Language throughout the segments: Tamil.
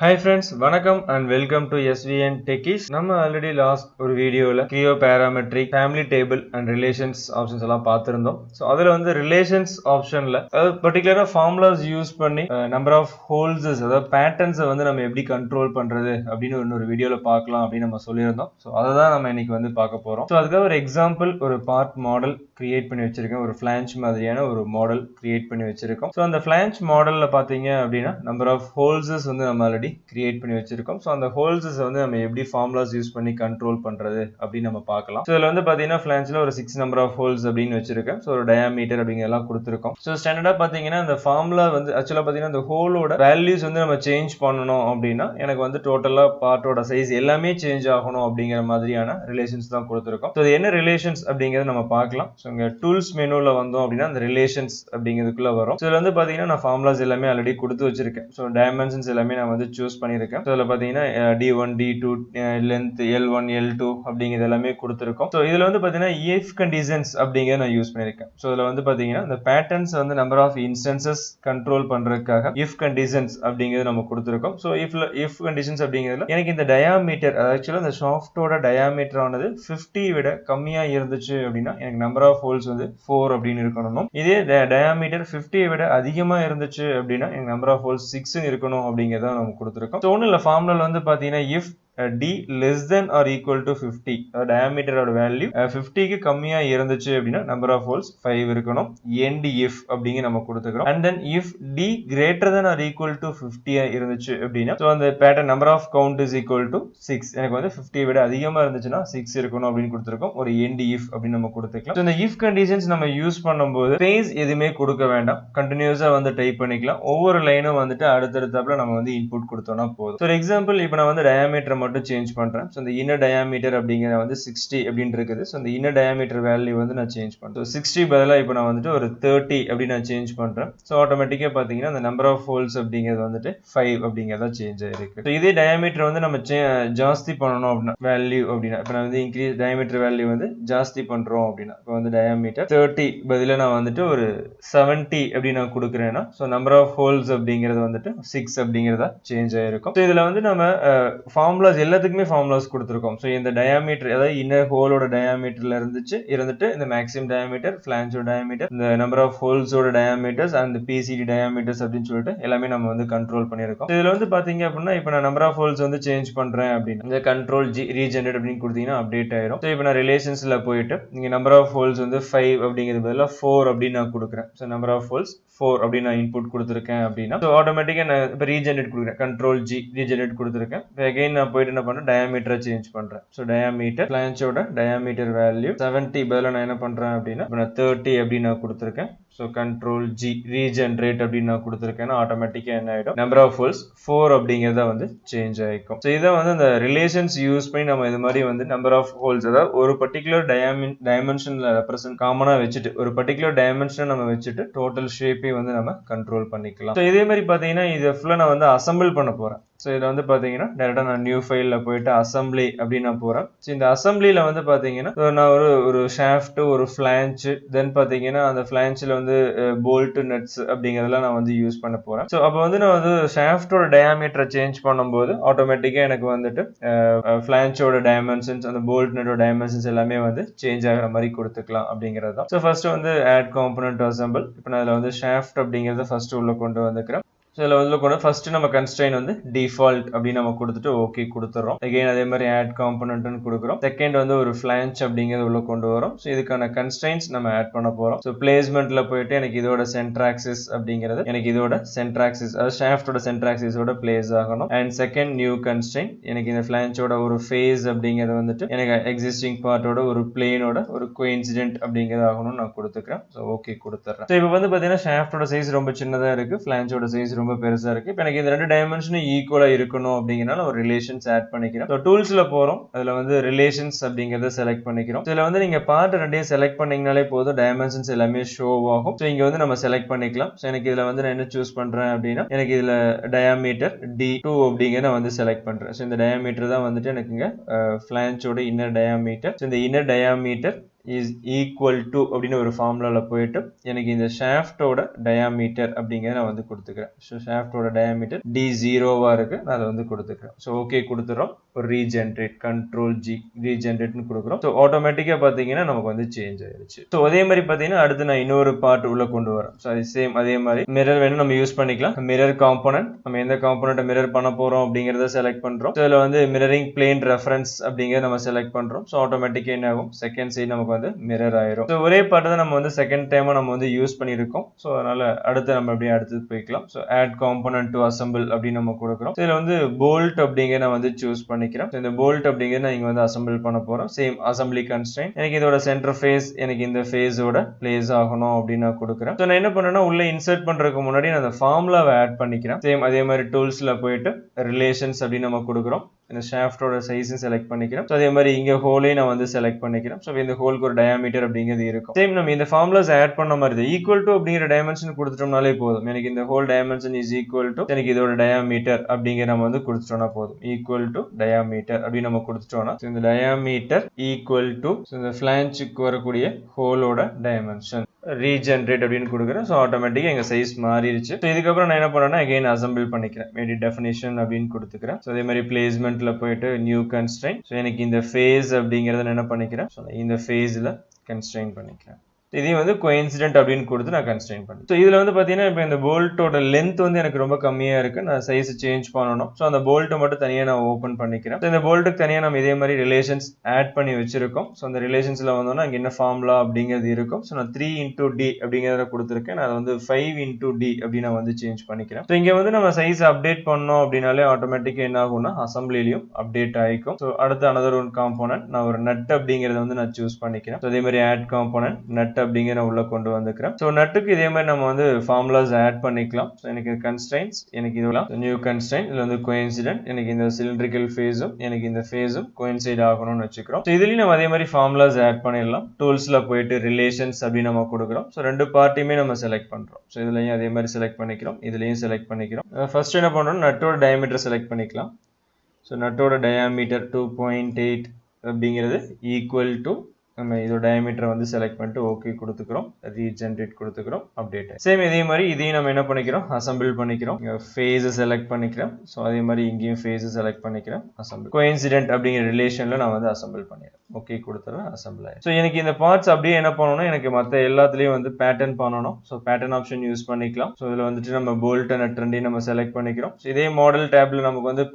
Hi friends, வணக்கம் and welcome to SVN Techies. நம்ம already last ஒரு வீடியோல Creo Parametric, Family Table and Relations options எல்லாம் பார்த்திருந்தோம். So அதுல வந்து Relations optionல particular formulas யூஸ் பண்ணி number of holes அதாவது patterns வந்து நம்ம எப்படி கண்ட்ரோல் பண்றது அப்படின்னு இன்னொரு வீடியோல பார்க்கலாம் அப்படின்னு நம்ம சொல்லியிருந்தோம். So அதை தான் நம்ம இன்னைக்கு வந்து பார்க்க போறோம். So அதுக்காக ஒரு எக்ஸாம்பிள் ஒரு பார்ட் மாடல் கிரியேட் பண்ணி வச்சிருக்கேன். ஒரு ஃபிளான்ச் மாதிரியான ஒரு மாடல் கிரியேட் பண்ணி வச்சிருக்கோம். ஸோ அந்த ஃபிளான்ச் மாடல்ல பாத்தீங்க அப்படின்னா நம்பர் ஆஃப் ஹோல்ஸஸ் வந்து நம்ம ஆல்ரெடி கிரியேட் பண்ணி வச்சிருக்கோம். ஸோ அந்த ஹோல்ஸஸ் வந்து நம்ம எப்படி ஃபார்முலாஸ் யூஸ் பண்ணி கண்ட்ரோல் பண்றது அப்படின்னு நம்ம பார்க்கலாம். ஸோ இதுல வந்து பாத்தீங்கன்னா ஃபிளான்ச்ல ஒரு 6 நம்பர் ஆஃப் ஹோல்ஸ் அப்படின்னு வச்சிருக்கேன். ஸோ ஒரு டயாமீட்டர் அப்படிங்கறதெல்லாம் கொடுத்துருக்கோம். ஸோ ஸ்டாண்டர்டா பாத்தீங்கன்னா அந்த ஃபார்முலா வந்து ஆக்சுவலா பாத்தீங்கன்னா அந்த ஹோலோட வேல்யூஸ் வந்து நம்ம சேஞ்ச் பண்ணணும் அப்படின்னா எனக்கு வந்து டோட்டலா பார்ட்டோட சைஸ் எல்லாமே சேஞ்ச் ஆகணும் அப்படிங்கிற மாதிரியான ரிலேஷன்ஸ் தான் கொடுத்துருக்கோம். ஸோ என்ன ரிலேஷன்ஸ் அப்படிங்கறத நம்ம பார்க்கலாம். இங்க டூல்ஸ் மெனுல வந்தோம் அப்படின்னா அந்த ரிலேஷன்ஸ் அப்படிங்கிறதுக்குள்ள வரும். இதுல வந்து பாத்தீங்கன்னா நான் ஃபார்முலாஸ் எல்லாமே ஆல்ரெடி கொடுத்து வச்சிருக்கேன். ஸோ டைமென்ஷன்ஸ் எல்லாமே நான் வந்து சூஸ் பண்ணிருக்கேன். இதுல பாத்தீங்கன்னா D1 D2 length L1 L2 அப்படிங்கிறது எல்லாமே கொடுத்துருக்கோம். ஸோ இதுல வந்து பாத்தீங்கன்னா if conditions அப்படிங்கிறத நான் யூஸ் பண்ணிருக்கேன். ஸோ இதுல வந்து பாத்தீங்கன்னா இந்த பேட்டர்ன்ஸ் வந்து நம்பர் ஆஃப் இன்ஸ்டன்சஸ் கண்ட்ரோல் பண்றதுக்காக if conditions அப்படிங்கிறது நம்ம கொடுத்துருக்கோம். ஸோ if conditions அப்படிங்கிறதுல எனக்கு இந்த டயாமீட்டர் ஆக்சுவலா இந்த ஷாஃப்டோட டயாமீட்டர் ஆனது 50 விட கம்மியா இருந்துச்சு அப்படின்னா எனக்கு நம்பர் ஆஃப் ஹோல்ஸ் வந்து 4 அப்படின்னு இருக்கணும். இதே டயாமீட்டர் 50 விட அதிகமா இருந்துச்சு அப்படின்னா எனக்கு நம்பர் ஆஃப் ஹோல்ஸ் 6 இருக்கணும் அப்படிங்கறத நம்ம கொடுத்துருக்கோம். ஸோ ஒன்றும் இல்லை, ஃபார்முலா வந்து பாத்தீங்கன்னா if d less than or equal to 50 டயாமீட்டரோட value 50க்கு கம்மியா இருந்துச்சு அப்படின்னா நம்பர் ஆஃப் ஹோல்ஸ் 5 இருக்கணும். end if அப்படிங்க நம்ம கொடுத்துக்கிறோம். and then if d greater than or equal to 50 இருந்துச்சு அப்படின்னா ஸோ அந்த pattern number of count is equal to 6 எனக்கு வந்து 50 விட அதிகமா இருந்துச்சுன்னா 6 இருக்கணும் அப்படின்னு கொடுத்துருக்கோம். ஒரு end if அப்படின்னு நம்ம கொடுத்துக்கலாம். இந்த if conditions நம்ம யூஸ் பண்ணும்போது ஸ்பேஸ் எதுவுமே கொடுக்க வேண்டாம், கண்டினியூஸா வந்து டைப் பண்ணிக்கலாம். ஒவ்வொரு லைனும் வந்துட்டு அடுத்தடுத்தாப்புல நம்ம வந்து இன்புட் கொடுத்தோம்னா போதும். ஃபார் எக்ஸாம்பிள் இப்போ நான் வந்து டயாமீட்டர் மட்டும் சேஞ்ச் பண்றேன். ஸோ இந்த இன்னர் டயாமீட்டர் அப்படிங்கிற வந்து 60 அப்படின்னு இருக்குது. ஸோ இந்த இன்னர் டயாமீட்டர் வேல்யூ வந்து நான் சேஞ்ச் பண்றேன். 60 பதிலாக இப்போ நான் வந்துட்டு ஒரு 30 அப்படின்னு நான் சேஞ்ச் பண்றேன். ஸோ ஆட்டோமேட்டிக்கா பாத்தீங்கன்னா அந்த நம்பர் ஆஃப் ஹோல்ஸ் அப்படிங்கிறது வந்துட்டு 5 அப்படிங்கிறதா சேஞ்ச் ஆயிருக்கு. ஸோ இதே டயாமீட்டர் வந்து நம்ம ஜாஸ்தி பண்ணணும் அப்படின்னா வேல்யூ அப்படின்னா இப்போ நான் வந்து இன்க்ரீஸ் டயாமீட்டர் வேல்யூ வந்து ஜாஸ்தி பண்றோம் அப்படின்னா இப்போ வந்து டயாமீட்டர் 30 பதிலாக நான் வந்துட்டு ஒரு 70 அப்படின்னு நான் கொடுக்குறேன்னா ஸோ நம்பர் ஆஃப் ஹோல்ஸ் அப்படிங்கிறது வந்துட்டு 6 அப்படிங்கிறதா சேஞ்ச் ஆயிருக்கும். ஸோ இதுல வந்து நம்ம ஃபார்முலாஸ் எல்லாத்துக்குமே ஃபார்முலாஸ் கொடுத்துருக்கோம். ஸோ இந்த டயாமீட்டர் அதாவது இன்னர் ஹோலோட டயாமீட்டர்ல இருந்துட்டு இந்த மேக்ஸிமம் டயாமீட்டர், ஃபிளான்ஜோட டயாமீட்டர், இந்த நம்பர் ஆஃப் ஹோல்ஸோட டயாமீட்டர்ஸ் அண்ட் பிசிடி டயாமீட்டர்ஸ் அப்படின்னு சொல்லிட்டு எல்லாமே நம்ம வந்து கண்ட்ரோல் பண்ணியிருக்கோம். இதுல வந்து பாத்தீங்க அப்படின்னா இப்போ நான் நம்பர் ஆஃப் ஹோல்ஸ் வந்து சேஞ்ச் பண்றேன் அப்படின்னு இந்த கண்ட்ரோல் ஜி ரீஜெனரேட் அப்படின்னு கொடுத்தீங்கன்னா அப்டேட் ஆயிரும். ஸோ இப்போ நான் ரிலேஷன்ஸ்ல போயிட்டு இங்க நம்பர் ஆஃப் ஹோல்ஸ் வந்து 5 அப்படிங்கிறது பதிலாக 4 அப்படின்னு நான் கொடுக்குறேன். ஸோ நம்பர் ஆஃப் ஹோல்ஸ் 4 அப்படின்னு நான் இன்புட் கொடுத்துருக்கேன் அப்படின்னா ஸோ ஆட்டோமேட்டிக்கா நான் இப்போ ரீஜெனரேட் கொடுக்குறேன், கண்ட்ரோல் ஜி ரீஜெனரேட் கொடுத்துருக்கேன். அகைன் நான் போயிட்டு என்ன பண்றேன், டயாமீட்டரை சேஞ்ச் பண்றேன். ஸோ டயாமீட்டர் ஃபிளான்ச்சோட டயாமீட்டர் வேல்யூ 70 பதிலாக நான் என்ன பண்றேன் அப்படின்னா நான் 30 அப்படின்னு நான் கொடுத்துருக்கேன். ஸோ கண்ட்ரோல் ஜி ரீஜெனரேட் அப்படின்னு நான் கொடுத்துருக்கேன். ஆட்டோமேட்டிக்கா என்ன ஆயிடும், நம்பர் ஆஃப் ஹோல்ஸ் 4 அப்படிங்கிறத வந்து சேஞ்ச் ஆயிக்கும். ஸோ இதை வந்து இந்த ரிலேஷன்ஸ் யூஸ் பண்ணி நம்ம இது மாதிரி வந்து நம்பர் ஆஃப் ஹோல்ஸ் அதாவது ஒரு பர்டிகுலர் டைமென்ஷன்ல ரெப்ரசென்ட் காமனா வச்சுட்டு ஒரு பர்டிகுலர் டைமென்ஷனை நம்ம வச்சுட்டு டோட்டல் ஷேப்பை வந்து நம்ம கண்ட்ரோல் பண்ணிக்கலாம். ஸோ இதே மாதிரி பாத்தீங்கன்னா இதை ஃபுல்லா நான் வந்து அசம்பிள் பண்ண போறேன். ஸோ இதில் வந்து பார்த்தீங்கன்னா டேரெக்டாக நான் நியூ ஃபைலில் போயிட்டு அசம்பிளி அப்படின்னு நான் போகிறேன். ஸோ இந்த அசம்பிளியில் வந்து பார்த்தீங்கன்னா நான் ஒரு ஷாஃப்ட், ஒரு ஃபிளான்ச்சு, தென் பார்த்தீங்கன்னா அந்த ஃபிளான்ச்சில் வந்து போல்ட், நட்ஸ் அப்படிங்கிறதெல்லாம் நான் வந்து யூஸ் பண்ண போகிறேன். ஸோ அப்போ வந்து நான் வந்து ஷாஃப்டோட டயாமீட்டரை சேஞ்ச் பண்ணும்போது ஆட்டோமேட்டிக்காக எனக்கு வந்துட்டு ஃபிளான்ச்சோட டைமென்ஷன்ஸ், அந்த போல்ட் நட்டோட டைமென்ஷன்ஸ் எல்லாமே வந்து சேஞ்ச் ஆகிற மாதிரி கொடுத்துக்கலாம் அப்படிங்கிறது தான். ஸோ ஃபர்ஸ்ட் வந்து ஆட் காம்பனன்ட் அசம்பிள். இப்போ நான் அதில் வந்து ஷாஃப்ட் அப்படிங்கிறத ஃபர்ஸ்ட் உள்ள கொண்டு வந்துக்கிறேன். ஸோ இதில் வந்து கூட ஃபர்ஸ்ட் நம்ம கன்ஸ்ட்ரெயின் வந்து டிஃபால்ட் அப்படின்னு நம்ம கொடுத்துட்டு ஓகே கொடுத்துறோம். அகைன் அதே மாதிரி ஆட் காம்பனன்ட்னு கொடுக்குறோம். செகண்ட் வந்து ஒரு ஃபிளான்ச் அப்படிங்கிறது உள்ள கொண்டு வரும். ஸோ இதுக்கான கன்ஸ்ட்ரெயின்ஸ் நம்ம ஆட் பண்ண போறோம். ஸோ பிளேஸ்மெண்ட்ல போயிட்டு எனக்கு இதோட சென்ட்ராக்சிஸ் அப்படிங்கிறது எனக்கு இதோட சென்ட்ராக்சிஸ் அதாவது ஷாஃப்டோட சென்ட்ராக்சிஸோட பிளேஸ் ஆகணும். அண்ட் செகண்ட் நியூ கன்ஸ்ட்ரெயின் எனக்கு இந்த ஃபிளான்ச்சோட ஒரு ஃபேஸ் அப்படிங்கிறது வந்துட்டு எனக்கு எக்ஸிஸ்டிங் பார்ட்டோட ஒரு பிளேனோட ஒரு கோஇன்சிடென்ட் அப்படிங்கிறது ஆகணும்னு நான் கொடுத்துக்கிறேன். ஸோ ஓகே கொடுத்துறேன். ஸோ இப்போ வந்து பார்த்தீங்கன்னா ஷாஃப்டோட சைஸ் ரொம்ப சின்னதாக இருக்கு, ஃபிளான்ச்சோட சைஸ் ரொம்ப பெருசா இருக்கு. இப்போ எனக்கு இந்த ரெண்டு டைமென்ஷனும் ஈக்குவலா இருக்கணும் அப்படிங்கறனால ஒரு ரிலேஷன்ஸ் ஆட் பண்ணிக்கிறோம். ஸோ டூல்ஸ்ல போறோம், அதுல வந்து ரிலேஷன்ஸ் அப்படிங்கறத செலக்ட் பண்ணிக்கிறோம். இதுல வந்து நீங்க பார்ட் ரெண்டையும் செலக்ட் பண்ணீங்கனாலே போதும், டைமென்ஷன்ஸ் எல்லாமே ஷோ ஆகும். ஸோ இங்க வந்து நம்ம செலக்ட் பண்ணிக்கலாம். ஸோ எனக்கு இதுல வந்து நான் என்ன சூஸ் பண்றேன் அப்படின்னா எனக்கு இதுல டயாமீட்டர் D2 அப்படிங்கிற நான் வந்து செலக்ட் பண்றேன். ஸோ இந்த டயாமீட்டர் தான் வந்துட்டு எனக்கு இங்க ஃபிளான்ச்சோட இன்னர் டயாமீட்டர். இந்த inner diameter is equal to அப்படின்னு ஒரு ஃபார்முலால போயிட்டு எனக்கு இந்த ஷாஃப்டோட டயாமீட்டர் அப்படிங்கிறத நான் வந்து கொடுத்துக்கிறேன். ஸோ ஷாஃப்டோட டயாமீட்டர் D0வா இருக்கு, நான் அதை வந்து கொடுத்துக்கிறேன். ஸோ ஓகே கொடுத்துறோம். ஒரு ரீஜென்ரேட் கண்ட்ரோல் G ரீஜென்ரேட்னு கொடுக்குறோம். ஸோ ஆட்டோமேட்டிக்காக பார்த்தீங்கன்னா நமக்கு வந்து சேஞ்ச் ஆயிருச்சு. ஸோ அதே மாதிரி பார்த்தீங்கன்னா அடுத்து நான் இன்னொரு பார்ட் உள்ள கொண்டு வரேன். ஸோ அது சேம் அதே மாதிரி மிரர் வேணும் நம்ம யூஸ் பண்ணிக்கலாம். மிரர் காம்போனன்ட் நம்ம எந்த காம்போனன்ட்டை மிரர் பண்ண போறோம் அப்படிங்கிறத செலக்ட் பண்றோம். ஸோ இதில் வந்து மிரரிங் பிளேன் ரெஃபரன்ஸ் அப்படிங்கிறத நம்ம செலக்ட் பண்றோம். ஸோ ஆட்டோமேட்டிக்காக என்ன ஆகும், செகண்ட் சைடு நமக்கு வந்து மிரர் ஆயிரும். ஸோ ஒரே பார்ட் தான் நம்ம வந்து செகண்ட் டைமா நம்ம வந்து யூஸ் பண்ணியிருக்கோம். ஸோ அதனால அடுத்து நம்ம அப்படியே அடுத்து போய்க்கலாம். So add component to assemble அப்படின்னு நம்ம கொடுக்குறோம். இதில் வந்து போல்ட் அப்படிங்கிற நான் வந்து சூஸ் பண்ணிக்கிறேன். இந்த போல்ட் அப்படிங்கிற நான் இங்க வந்து அசம்பிள் பண்ண போறோம். சேம் அசம்பிளி கன்ஸ்ட்ரெயின்ட் எனக்கு இதோட சென்டர் ஃபேஸ் எனக்கு இந்த ஃபேஸோட பிளேஸ் ஆகணும் அப்படின்னு நான் கொடுக்குறேன். ஸோ நான் என்ன பண்ணேன்னா உள்ள இன்சர்ட் பண்றதுக்கு முன்னாடி நான் அந்த ஃபார்முலாவை ஆட் பண்ணிக்கிறேன். சேம் அதே மாதிரி டூல்ஸ்ல போயிட்டு ரிலேஷன்ஸ் அப்படின்னு நம்ம கொடுக்குறோம். இந்த ஷாஃப்டோட சைஸும் செலக்ட் பண்ணிக்கிறோம். ஸோ அதே மாதிரி இங்கே ஹோலே நான் வந்து செலக்ட் பண்ணிக்கிறேன். ஸோ இந்த ஹோலுக்கு ஒரு டயாமீட்டர் அப்படிங்கிறது இருக்கும். சேம் நம்ம இந்த ஃபார்முலாஸ் ஆட் பண்ண மாதிரி ஈக்குவல் டு அப்படிங்கிற டைமென்ஷன் கொடுத்துட்டோம்னாலே போதும். எனக்கு இந்த whole dimension is equal to எனக்கு இதோட டயாமீட்டர் அப்படிங்கிற நம்ம வந்து கொடுத்துட்டோம்னா போதும். ஈக்குவல் டு டயாமீட்டர் அப்படின்னு நம்ம கொடுத்துட்டோம்னா இந்த டயாமீட்டர் ஈக்குவல் டு இந்த ஃபிளான்ச்சுக்கு வரக்கூடிய ஹோலோட டைமென்ஷன் ரீஜென்ரேட் அப்படின்னு கொடுக்குறேன். ஸோ ஆட்டோமேட்டிக்காக எங்கள் சைஸ் மாறிடுச்சு. ஸோ இதுக்கப்புறம் நான் என்ன பண்ணேன்னா அகைன் அசம்பிள் பண்ணிக்கிறேன். மேடி டெஃபினேஷன் அப்படின்னு கொடுத்துக்கிறேன். ஸோ அதே மாதிரி பிளேஸ்மெண்ட்ல போயிட்டு நியூ கன்ஸ்ட்ரெயின்ட். ஸோ எனக்கு இந்த ஃபேஸ் அப்படிங்கிறத நான் என்ன பண்ணிக்கிறேன், ஸோ இந்த ஃபேஸில் கன்ஸ்ட்ரெயின்ட் பண்ணிக்கிறேன். இதையும் வந்து கோயின்சிடென்ட் அப்படின்னு கொடுத்து நான் கன்ஸ்ட்ரெயின் பண்ணேன். ஸோ இதில் வந்து பார்த்தீங்கன்னா இப்போ இந்த போல்ட்டோட லென்த் வந்து எனக்கு ரொம்ப கம்மியாக இருக்குது. நான் சைஸ் சேஞ்ச் பண்ணணும். ஸோ அந்த போல்ட்டை மட்டும் தனியாக நான் ஓப்பன் பண்ணிக்கிறேன். ஸோ இந்த போல்ட்டுக்கு தனியாக நம்ம இதே மாதிரி ரிலேஷன்ஸ் ஆட் பண்ணி வச்சிருக்கோம். ஸோ அந்த ரிலேஷன்ஸில் வந்தோம்னா இங்கே என்ன ஃபார்முலா அப்படிங்கிறது இருக்கும். ஸோ நான் 3x D அப்படிங்கிறத கொடுத்துருக்கேன். நான் வந்து 5x D அப்படின்னு நான் வந்து சேஞ்ச் பண்ணிக்கிறேன். ஸோ இங்கே வந்து நம்ம சைஸ் அப்டேட் பண்ணோம் அப்படின்னாலே ஆட்டோமேட்டிக்காக என்ன ஆகும்னா அசம்பிளிலையும் அப்டேட் ஆகிக்கும். ஸோ அடுத்து அனதர் ஒன் காம்போனன்ட் நான் ஒரு நட் அப்படிங்கிறத வந்து நான் சூஸ் பண்ணிக்கிறேன். ஸோ அதே மாதிரி ஆட் காம்போனன்ட் நட் அப்படிங்கிற உள்ள கொண்டு வந்துக்கிறேன். ஸோ நட்டுக்கு இதே மாதிரி நம்ம வந்து ஃபார்முலாஸ் ஆட் பண்ணிக்கலாம். ஸோ எனக்கு கன்ஸ்ட்ரெயின்ஸ் எனக்கு இதெல்லாம் நியூ கன்ஸ்ட்ரெயின்ட் இதில் வந்து கோயின்சிடென்ட் எனக்கு இந்த சிலிண்ட்ரிக்கல் ஃபேஸும் எனக்கு இந்த ஃபேஸும் கோயின்சைட் ஆகணும்னு வச்சுக்கிறோம். ஸோ இதுலேயும் நம்ம அதே மாதிரி ஃபார்முலாஸ் ஆட் பண்ணிடலாம். டூல்ஸில் போயிட்டு ரிலேஷன்ஸ் அப்படின்னு நம்ம கொடுக்குறோம். ஸோ ரெண்டு பார்ட்டியுமே நம்ம செலக்ட் பண்ணுறோம். ஸோ இதுலையும் அதே மாதிரி செலக்ட் பண்ணிக்கிறோம், இதுலையும் செலக்ட் பண்ணிக்கிறோம். ஃபர்ஸ்ட் என்ன பண்ணுறோம், நட்டோட டயாமீட்டர் செலக்ட் பண்ணிக்கலாம். ஸோ நட்டோட டயாமீட்டர் 2.8 அப்படிங்கிறது ஈக்குவல் டு நம்ம இதோட டயாமீட்டரை வந்து செலக்ட் பண்ணிட்டு ஓகே கொடுத்துக்கிறோம், ரீஜென்ரேட் கொடுத்துக்கிறோம், அப்டேட். சேம் இதே மாதிரி இதையும் நம்ம என்ன பண்ணிக்கிறோம், அசம்பிள் பண்ணிக்கிறோம். ஃபேஸை செலக்ட் பண்ணிக்கிறோம். ஸோ அதே மாதிரி இங்கேயும் ஃபேஸை செலக்ட் பண்ணிக்கிறேன், அசம்பிள். கோயின்சிடென்ட் அப்படிங்கிற ரிலேஷனில் நான் வந்து அசம்பிள் பண்ணிடுறேன். ஓகே கொடுத்துறேன், அசம்பிள் ஆயிடும். ஸோ எனக்கு இந்த பார்ட்ஸ் அப்படியே என்ன பண்ணணும், எனக்கு மற்ற எல்லாத்துலேயும் வந்து பேட்டர்ன் பண்ணணும். ஸோ பேட்டர்ன் ஆப்ஷன் யூஸ் பண்ணிக்கலாம். ஸோ இதில் வந்துட்டு நம்ம போல்ட் நட் ரெண்டையும் நம்ம செலக்ட் பண்ணிக்கிறோம். ஸோ இதே மாடல் டேப்ல நமக்கு வந்து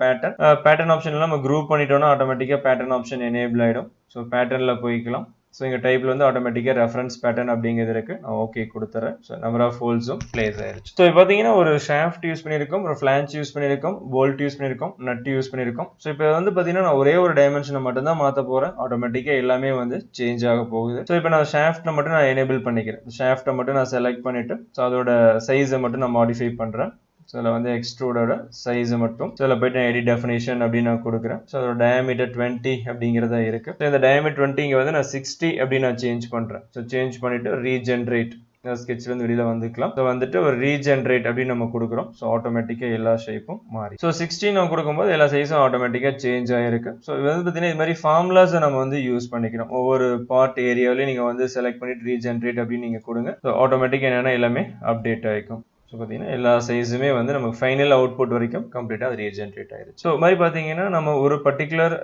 பேட்டர்ன் ஆப்ஷன்ல நம்ம குரூப் பண்ணிட்டோம்னா ஆட்டோமேட்டிக்காக பேட்டர்ன் ஆப்ஷன் எனேபிள் ஆகிடும். ஸோ பேட்டர்னில் போய்க்கலாம். ஸோ இங்கே டைப்பில் வந்து ஆட்டோமேட்டிக்காக ரெஃபரன்ஸ் பேட்டர்ன் அப்படிங்கிறது இருக்குது. நான் ஓகே கொடுத்துறேன். ஸோ நம்பர் ஆஃப் ஹோல்ஸும் பிளேஸ் ஆயிடுச்சு. ஸோ இப்போ பார்த்தீங்கன்னா ஒரு ஷாஃப்ட் யூஸ் பண்ணியிருக்கோம், ஒரு ஃபிளான்ச் யூஸ் பண்ணியிருக்கோம், போல்ட் யூஸ் பண்ணியிருக்கோம், நட் யூஸ் பண்ணியிருக்கோம். ஸோ இப்போ வந்து பார்த்தீங்கன்னா நான் ஒரே ஒரு டைமென்ஷனை மட்டும் தான் மாற்ற போகிறேன். ஆட்டோமேட்டிக்காக எல்லாமே வந்து சேஞ்ச் ஆக போகுது. ஸோ இப்போ நான் ஷாஃப்ட்டை மட்டும் நான் எனேபிள் பண்ணிக்கிறேன். ஷாஃப்ட்டை மட்டும் நான் செலக்ட் பண்ணிவிட்டு ஸோ அதோட சைஸை மட்டும் நான் மாடிஃபை பண்ணுறேன். ஸோ அதில் வந்து எக்ஸ்ட்ரூடோட சைஸை மட்டும் ஸோ அதில் போய்ட்டு நான் எடிட் டெஃபினேஷன் அப்படின்னு நான் கொடுக்குறேன். ஸோ அதோட டயாமீட்டர் 20 அப்படிங்கிறதா இருக்குது. ஸோ இந்த டயாமீட்டர் 20 இங்கே வந்து நான் 60 அப்படின்னு நான் சேஞ்ச் பண்ணுறேன். ஸோ சேஞ்ச் பண்ணிவிட்டு ரீஜென்ரேட் ஸ்கெட்ச்லேருந்து வெளியில் வந்துக்கலாம். ஸோ வந்துட்டு ஒரு ரீஜென்ரேட் அப்படின்னு நம்ம கொடுக்குறோம். ஸோ ஆட்டோமேட்டிக்காக எல்லா ஷேப்பும் மாறி ஸோ 16 நம்ம கொடுக்கும்போது எல்லா சைஸும் ஆட்டோமேட்டிக்காக சேஞ்ச் ஆகிருக்கு. ஸோ இது வந்து பார்த்தீங்கன்னா இது மாதிரி ஃபார்முலாஸை நம்ம வந்து யூஸ் பண்ணிக்கிறோம். ஒவ்வொரு பார்ட் ஏரியாவிலையும் நீங்கள் வந்து செலக்ட் பண்ணிட்டு ரீஜென்ரேட் அப்படின்னு நீங்கள் கொடுங்க. ஸோ ஆட்டோமேட்டிக்காக என்னென்னா எல்லாமே அப்டேட் ஆகிக்கும். ஸோ பார்த்தீங்கன்னா எல்லா சைஸுமே வந்து நமக்கு ஃபைனல் அவுட்புட் வரைக்கும் கம்ப்ளீட்டாக அது ரீஜென்ரேட் ஆயிடுச்சு. ஸோ மாதிரி பார்த்தீங்கன்னா நம்ம ஒரு பர்டிகுலர்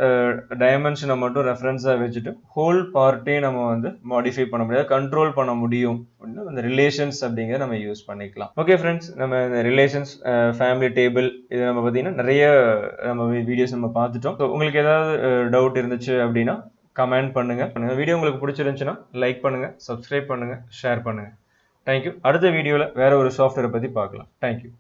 டைமென்ஷனை மட்டும் ரெஃபரன்ஸாக வச்சுட்டு ஹோல் பார்ட்டையும் நம்ம வந்து மாடிஃபை பண்ண முடியாது, கண்ட்ரோல் பண்ண முடியும் அப்படின்னு அந்த ரிலேஷன்ஸ் அப்படிங்கிறத நம்ம யூஸ் பண்ணிக்கலாம். ஓகே ஃப்ரெண்ட்ஸ், நம்ம இந்த ரிலேஷன்ஸ் ஃபேமிலி டேபிள் இது நம்ம பார்த்தீங்கன்னா நிறைய நம்ம வீடியோஸ் நம்ம பார்த்துட்டோம். ஸோ உங்களுக்கு ஏதாவது டவுட் இருந்துச்சு அப்படின்னா கமெண்ட் பண்ணுங்க. வீடியோ உங்களுக்கு பிடிச்சிருந்துச்சுன்னா லைக் பண்ணுங்க, சப்ஸ்கிரைப் பண்ணுங்க, ஷேர் பண்ணுங்க. தேங்க்யூ. அடுத்த வீடியோவில் வேற ஒரு சாஃப்ட்வேரை பற்றி பார்க்கலாம். தேங்க்யூ.